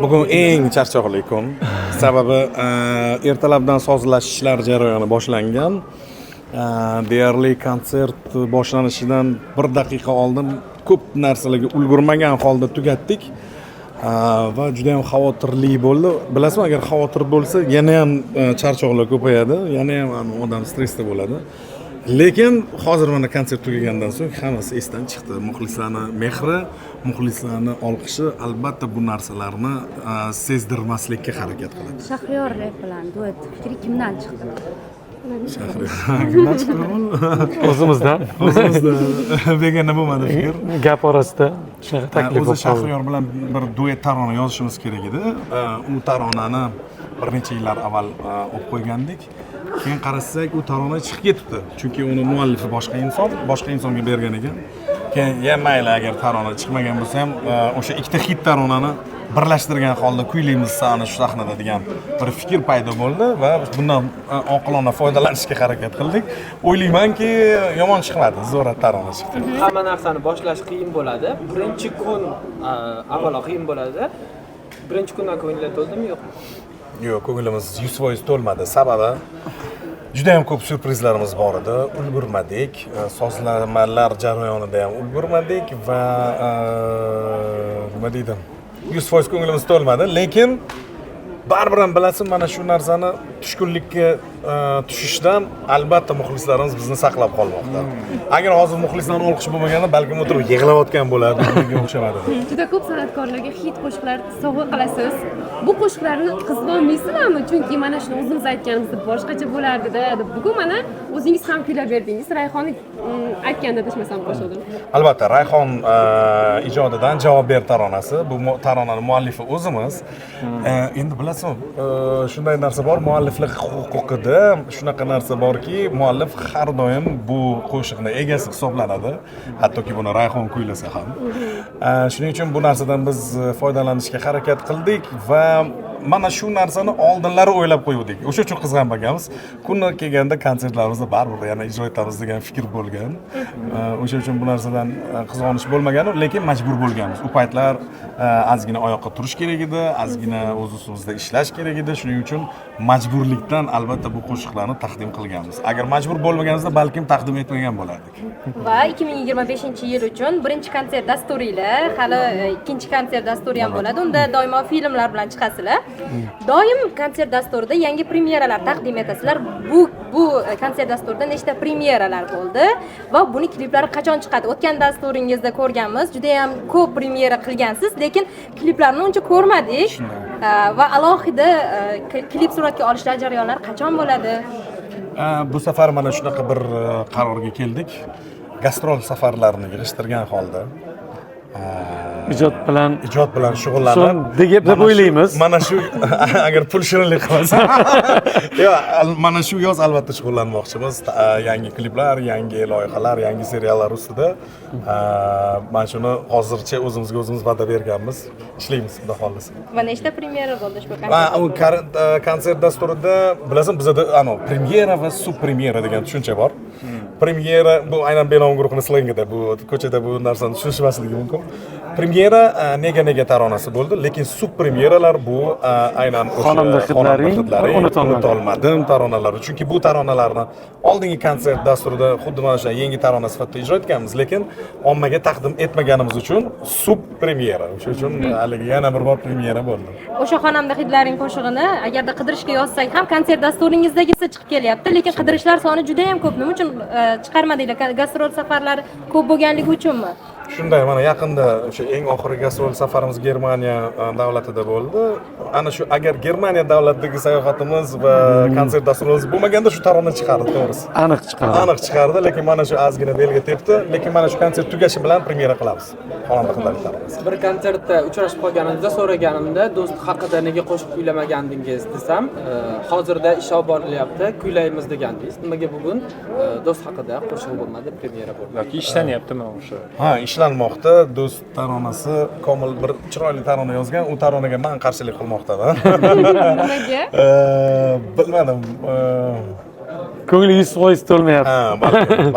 Bugun eng charchoqli kun. Sababi ertalabdan sozlash ishlari jarayoni boshlangan. Deyarli konsert boshlanishidan 1 daqiqa oldin ko'p narsalarga ulgurmagan holda tugatdik. Va juda ham xavotirli bo'ldi. Bilasizmi, agar xavotir bo'lsa, yana ham charchoqlar ko'payadi, yana ham odam stressda bo'ladi. Lekin hozir mana konsert tugagandan so'ng hammasi esdan chiqdi. Muxlislarning mehri, muxlislarning olqishi albatta bu narsalarni sezdirmaslikka harakat qiladi. Shahriyor rap bilan duet fikri kimdan chiqdi? Shahriyor kimdan chiqdi? O'zimizdan. Begona bo'lmadi fikr. Gap orasida shunaqa taklif O'zi bo'ldi. Shahriyor bilan bir duet tarona yozishimiz kerak edi. U taronani bir necha yillar avval olib qo'ygandik. Keyin qarasak, u tarona chiqib ketibdi. Chunki uni muallifi boshqa insonga bergan ekan. Keyin mayli agar tarona chiqmagan bo'lsa ham, o'sha ikkita hit taronani birlashtirgan holda kuylaymiz sani shu sahnada degan bir fikr paydo bo'ldi va bundan oqilona foydalanishga harakat qildik. O'ylaymanki, yomon chiqmadi, zo'r tarona chiqdi. Hamma narsani boshlash qiyin bo'ladi. Birinchi kun avvalo qiyin bo'ladi. Birinchi kundan ko'ngillar to'ldimi, yo'qmi? Yo'q, ko'nglimiz 100% to'lmadi. Sababi juda ham ko'p surprizlarimiz bor edi. Ulgurmadik. Sozlamalar jarayonida ham ulgurmadik va nima deydim? 100% ko'nglimiz to'lmadi, lekin baribir ham bilasizmi, mana shu narsani tushkunlikka tushishdan albatta muxlislarimiz bizni saqlab qolmoqda. Agar hozir muxlislarning olqishi bo'lmaganda, balkim o'tirib yig'layotgan bo'lardi, bunga o'xshamadi. Juda ko'p san'atkorlarga hit qo'shiqlar sovg'a qilasiz. Bu qo'shiqlarni qizib olmaysizlarmi? Chunki mana shuni o'zimiz aytganimizda boshqacha bo'lardi-da. Bugun mana o'zingiz ham kuylab berdingiz. Rayhonni aytganda adashmasam qo'shildim. Albatta, Rayhon ijodidan Javob ber taronasi. Bu taronaning muallifi o'zimiz. Endi bilasizmi, shunday narsa bor, mualliflik huquqida shunaqa narsa borki, muallif har doim bu qo'shiqni egasi hisoblanadi, hattoki buni Rayhon kuylasa ham. Shuning uchun bu narsadan biz foydalanishga harakat qildik va mana shu narsani oldinlari o'ylab qo'yuvdik. O'sha uchun qizg'anmaganmiz. Kuni kelganda konsertlarimizda baribir yana ijro etamiz degan fikr bo'lgan. O'sha uchun bu narsadan qizg'onish bo'lmagan, lekin majbur bo'lganmiz. U paytlar ozgina oyoqqa turish kerak edi, ozgina o'z ustimizda ishlash kerak edi. Shuning uchun majburlikdan albatta bu qo'shiqlarni taqdim qilganmiz. Agar majbur bo'lmaganimizda balkim taqdim etmagan bo'lardik. Va 2025-yil uchun birinchi konsert dasturinglar, hali ikkinchi konsert dasturi ham bo'ladi. Unda doimo filmlar bilan chiqasizlar. Doim konsert dasturida yangi premyeralar taqdim etasizlar. Bu konsert dasturida nechta premyeralar bo'ldi va buni kliplari qachon chiqadi? O'tgan dasturingizda ko'rganmiz, juda ham ko'p premyera qilgansiz, lekin kliplarni uncha ko'rmadik. Va alohida klip suratga olishlar jarayonlari qachon bo'ladi? Bu safar mana shunaqa bir qarorga keldik. Gastrol safarlarini yig'ishtirgan holda ijod bilan shug'ullanib deb o'ylaymiz. Mana shu agar pul shirinlik qilsa, yo'q, mana shu yoz albatta shug'ullanmoqchimiz. Yangi kliplar, yangi loyihalar, yangi seriallar ustida. Mana shuni hozircha o'zimizga o'zimiz va'da berganmiz. Ishlaymiz, xudo xolisa. Va nechta premyera bo'ldi ushbu U konsert dasturida bilasizmi, bizda premyera va subpremyera degan tushuncha bor. Premyera bu aynan Benom guruhining slengida, bu ko'chada bu narsani tushunishmasligi mumkin. Premyera nega taronasi bo'ldi, lekin subpremyeralar bu aynan Xonanda hidlari unutolmadim taronalari. Chunki bu taronalarni oldingi konsert dasturida xuddi mana shu yangi tarona sifatida ijro etganmiz, lekin ommaga taqdim etmaganimiz uchun subpremyera. O'sha uchun haligi yana bir bor premyera bo'ldi. O'sha xonanda hidlaring qo'shig'ini agarda qidirishga yozsak ham konsert dasturingizdagisi chiqib kelyapti, lekin qidirishlar soni juda ham ko'p. Nima uchun chiqarmadinglar? Gastrol safarlari ko'p bo'lganligi uchunmi? Shunday, mana yaqinda o'sha eng oxirgi gastrol safarimiz Germaniya davlatida bo'ldi. Ana shu agar Germaniya davlatidagi sayohatimiz va konsert dasturimiz bo'lmaganda shu tarona chiqardi, to'g'risi. Aniq chiqardi, lekin mana shu ozgina belga tepdi, lekin mana shu konsert tugashi bilan premyera qilamiz. Xonanda hidlaringiz. Bir konsertda uchrashib qolganimizda so'raganimda do'st haqida nega qo'shiq kuylamagandingiz desam, hozirda ish olib borilyapti, kuylaymiz degandingiz. Nimaga bugun do'st haqida qo'shiq bo'lmadi, premyera bo'lmadi? Yoki ishlanyaptimi o'sha? Ha, ishlanmoqda. Do'st taronasi komil bir chiroyli tarona yozgan, u taronaga men qarshilik qilmoqdaman. Nimaga? Bilmadim. Ko'ngli 100% to'lmayapti.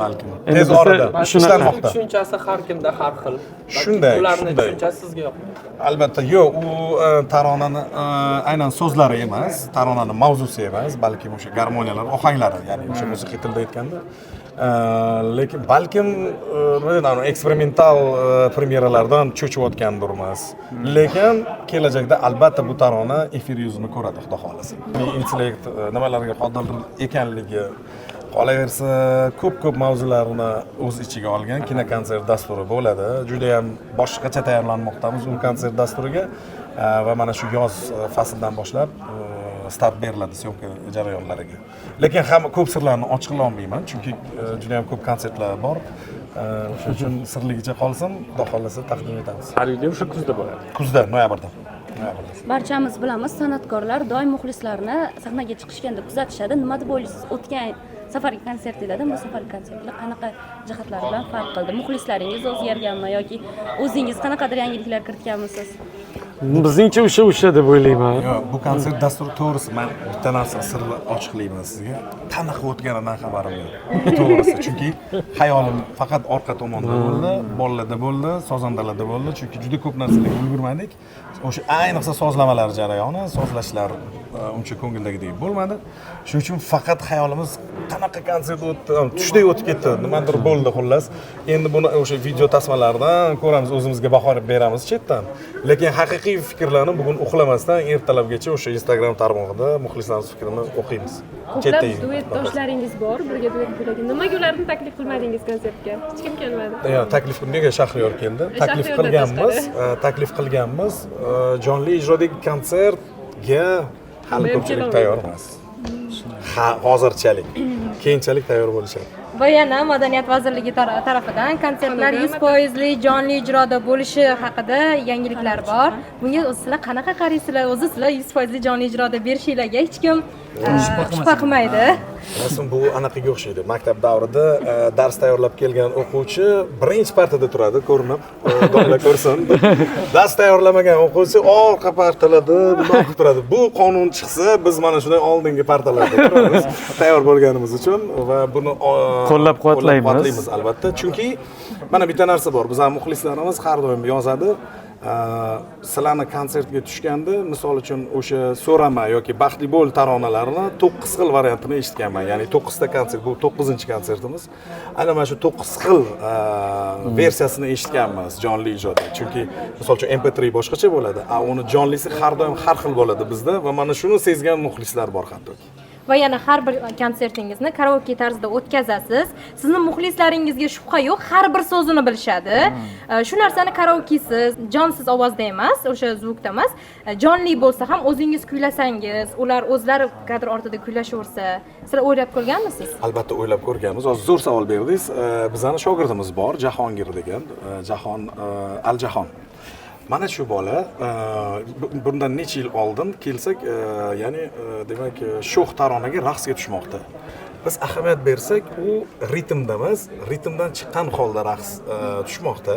Balkim. Tez orada ishlanmoqda. Tushunchasi har kimda har xil. Shunday. Ularning tushunchasi sizga yoqmaydi. Albatta, yo'q, u taronani aynan so'zlari emas, taronani mavzusi emas, balki o'sha garmoniyalar, ohanglari, ya'ni o'sha musiqiy tilda aytganda. Lekin balkim eksperimental premyeralardan cho'chiyotgandirmiz. Lekin kelajakda albatta bu tarona efir yuzini ko'radi, xudo xolasa. Intellekt nimalarga qodir ekanligi, qolaversa ko'p mavzularni o'z ichiga olgan kinokonsert dasturi bo'ladi. Juda ham boshqacha tayyorlanmoqdamiz u konsert dasturiga va mana shu yoz fasldan boshlab start beriladi syomka jarayonlariga. Lekin ham ko'p sirlarni ochiq qila olmayman, chunki juda ham ko'p konsertlar bor. O'sha uchun sirligicha qolsin, xudo xolasa taqdim etamiz. Har yili o'sha kuzda bo'ladi. Kuzda, noyabrda. Barchamiz bilamiz, san'atkorlar doim muxlislarini sahnaga chiqishganda kuzatishadi. Nima deb o'ylaysiz? O'tgan safargi konsertlardan bu safargi konsertlar qanaqa jihatlar bilan farq qildi? Muxlislaringiz o'zgarganmi yoki o'zingiz qanaqadir yangiliklar kiritganmisiz? Bizningcha o'sha deb o'ylayman. Yo'q, bu konsert dasturi to'g'risi, men bitta narsa sirni ochiqlayman sizga. Qanaqa o'tganidan xabarim yo'q. To'g'risi, chunki hayolim faqat orqa tomonda bo'ldi, bolalarda bo'ldi, sozandalarda bo'ldi, chunki juda ko'p narsalarga ulgurmadik. O'sha ayniqsa sozlamalar jarayoni, sozlashlar uncha ko'ngildagidek bo'lmadi. Shuning uchun faqat xayolimiz qanaqa konsert o'tdi, tushday o'tib ketdi, nimadir bo'ldi xullas. Endi buni o'sha video tasmalardan ko'ramiz, o'zimizga baho beramiz chetdan. Lekin haqiqiy fikrlarni bugun uxlamasdan ertalabgacha o'sha Instagram tarmog'ida muxlislarimiz fikrini o'qiymiz. Ko'plab duetdoshlaringiz bor, birga duet kuylagan. Nimaga ularni taklif qilmadingiz konsertga? Hech kim kelmadi. Yo'q, taklif nega Shahriyor keldi? Taklif qilganmiz. Jonli ijrodagi konsertga hali ko'pchilik tayyor emas. Hozirchalik. Keyinchalik tayyor bo'lishadi. Va yana Madaniyat vazirligi tarafidan konsertlar 100% jonli ijroda bo'lishi haqida yangiliklar bor. Bunga sizlar qanaqa qaraysizlar? O'zi sizlar 100% jonli ijroda berishinglarga hech kim shubha qilmaydi. rasm bu anaqaga o'xshaydi. Maktab davrida dars tayyorlab kelgan o'quvchi birinchi partada turadi, ko'rinib, domla ko'rsin. Dars tayyorlamagan o'quvchi orqa partalarda nima qilib turadi. Bu qonun chiqsa, biz mana shunday oldingi partalarda turamiz, tayyor bo'lganimiz uchun va buni qo'llab-quvvatlaymiz albatta. Chunki mana bitta narsa bor. Bizning muxlislarimiz har doim yozadi. Sizlarni konsertga tushganda, misol uchun o'sha so'rama yoki baxtli bo'l taronalarini 9 xil variantini eshitganman. Ya'ni 9 ta konsert, bu 9-konsertimiz. Ana mana shu 9 xil versiyasini eshitganmiz jonli ijroda. Chunki misol uchun MP3 boshqacha bo'ladi, uni jonlisi har doim har xil bo'ladi bizda va mana shuni sezgan muxlislar bor hatto. Va yana har bir konsertingizni karaoke tarzida o'tkazasiz. Sizni muxlislaringizga shubha yo'q, har bir so'zini bilishadi. Shu narsani karaokesiz, jonsiz ovozda emas, o'sha zvukda emas, jonli bo'lsa ham o'zingiz kuylasangiz, ular o'zlari kadr ortida kuylashaversa, sizlar o'ylab ko'rganmisiz? Albatta o'ylab ko'rganmiz. Hozir zo'r savol berdingiz. Bizning shogirdimiz bor, Jahongir degan, Jahon Aljahon. Mana shu bola bundan necha yil oldin kelsak, ya'ni demak, sho'x taronaga raqsga tushmoqda. Biz ahamiyat bersak, u ritmda emas, ritmdan chiqqan holda raqs tushmoqda.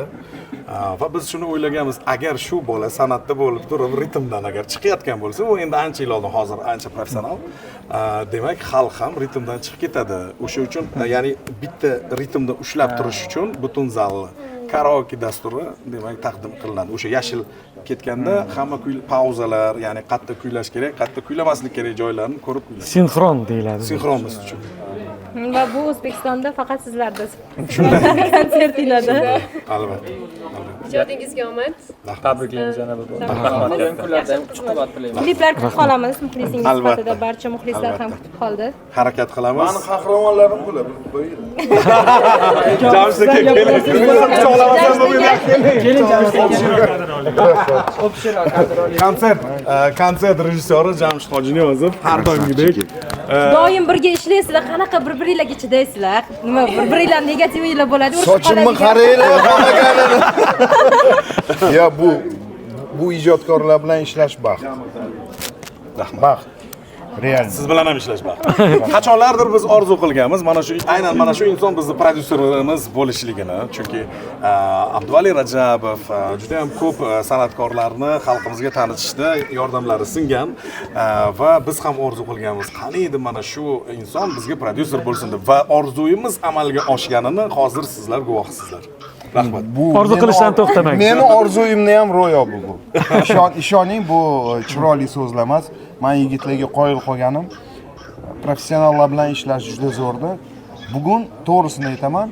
Va biz shuni o'ylaganmiz, agar shu bola san'atda bo'lib turib, ritmdan agar chiqayotgan bo'lsa, u endi ancha yil oldin, hozir ancha professional. Demak, xalq ham ritmdan chiqib ketadi. O'sha uchun, ya'ni bitta ritmda ushlab turish uchun butun zalni karaoke dasturi demak taqdim qilinadi. O'sha yashil ketganda hamma pauzalar, ya'ni qayerda kuylash kerak, qayerda kuylamaslik kerak joylarni ko'rib kuylash. Sinxron deyiladi. Sinxron biz uchun. Va bu O'zbekistonda faqat sizlarda konsertinglarda. Albatta. Ijodingizga omad. Tabriklaymiz yana bir bor. Keyingi kunlarda ham kuch-quvvat tilaymiz. Kliplar kutib qolamiz, muxlisingiz sifatida barcha muxlislar ham kutib qoldi. Harakat qilamiz. Mani qahramonlarim bular, bilib qo'ying. Jamshid aka keling. Quchoqlamasam bo'lmaydi. Keling Jamshid aka. Konsert rejissyori Jamshid Hojiniyozov har doimgidek Doim birga ishlaysizlar, qanaqa bir-biringlarga chidaysizlar? Nima, bir-biringlar negativinglar bo'ladi? Sochimni qaranglar, qanaqa. Ya bu ijodkorlar bilan ishlash baxt. Baxt. Real. siz bilan ham ishlash baxt. Qachonlardir biz orzu qilganmiz, aynan mana shu inson bizning prodyuserimiz bo'lishligini. Chunki Abduvali Rajabov juda ham ko'p san'atkorlarni xalqimizga tanitishda yordamlari singan va biz ham orzu qilganmiz. Qani edi mana shu inson bizga prodyuser bo'lsin deb va orzuyimiz amalga oshganini hozir sizlar guvohisizlar. Rahmat. Orzu qilishdan to'xtamang. Meni orzuyimni ham ro'yobi bu. Ishoning, bu chiroyli so'zlar emas. Men yigitlarga qoyil qolganim, professionallar bilan ishlash juda zo'rdi. Bugun to'g'risini aytaman,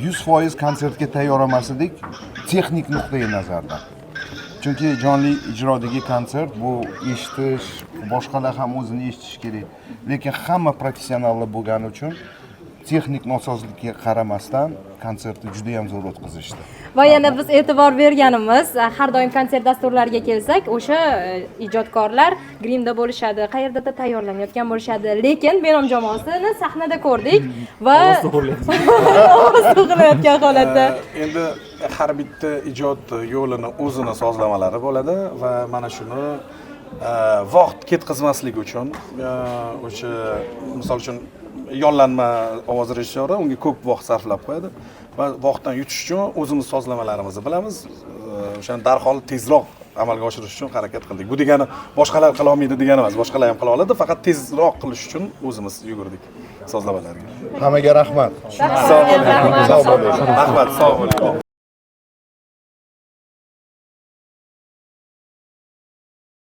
100% konsertga tayyor emas edik, texnik nuqtai nazardan. Chunki jonli ijrodagi konsert bu eshitish, boshqalar ham o'zini eshitish kerak. Lekin hamma professionallar bo'lgani uchun texnik nosozlikka qaramasdan konsertni juda ham zo'r o'tkazishdi. Va yana biz e'tibor berganimiz, har doim konsert dasturlariga kelsak, o'sha ijodkorlar grimda bo'lishadi, qayerdadir tayyorlanayotgan bo'lishadi. Lekin Benom jamoasini sahnada ko'rdik va ovoz to'g'ilayotgan holatda. Endi har bitta ijod yo'lini o'zini sozlamalari bo'ladi va mana shuni vaqt ketkazmaslik uchun o'sha misol uchun yollanma ovoz rejissyori unga ko'p vaqt sarflab qo'yadi va vaqtdan yutish uchun o'zimiz sozlamalarimizni bilamiz. O'shani darhol tezroq amalga oshirish uchun harakat qildik. Bu degani boshqalar qila olmaydi degani emas, boshqalar ham qila oladi, faqat tezroq qilish uchun o'zimiz yugurdik sozlamalarga. Hammaga rahmat. Sog' bo'ling. Rahmat, sog' bo'ling.